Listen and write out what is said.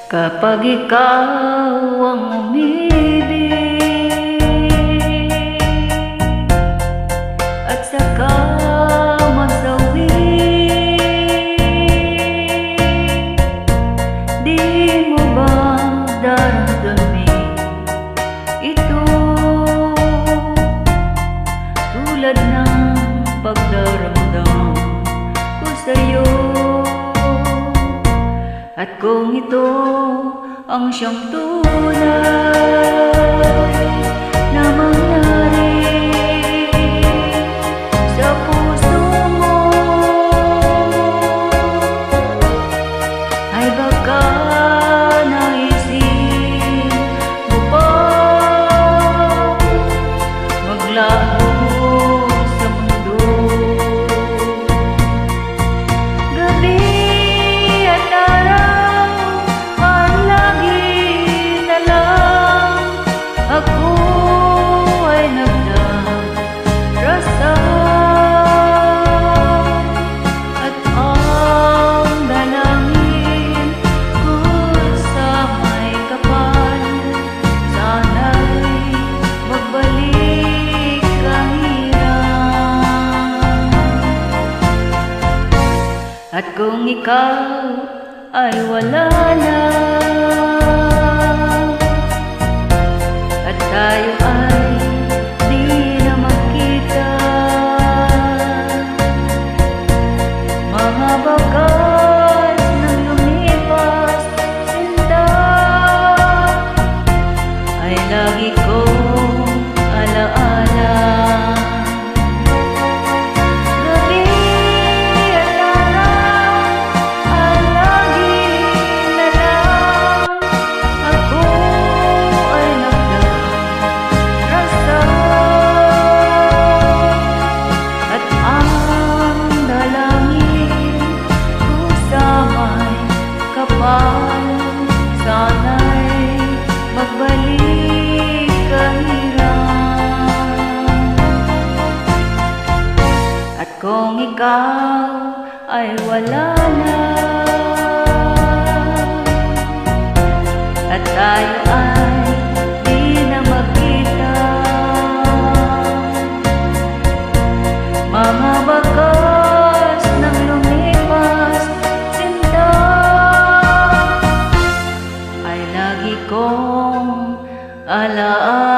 Kapag ikaw ang umibig at saka magsawi, di mo ba daramdamin ito tulad ng pagdaramdam ko sa'yo? At kung ito ang siyang tunay na mangyari sa puso mo, ay baka naisip mo pa maglaho sa mundo. Gabi at araw ay lagi na lang ako ay nagdarasal, at ang dalangin ko sa may kapal, sana'y magbalik ang hirap. At kung ikaw ay wala na at tayo ay di na magkita, mga bakas ng lumipas sinta ay lagi kong alaala. Gabi at araw ay lagi na lang ako ay nagdarasal, at ang dalangin ko sa may kapal, sana'y magbalik ang hirap. At kung ikaw ay wala na at tayo ay di na magkita, mga bakas ng lumipas sinta ay lagi kong alaala.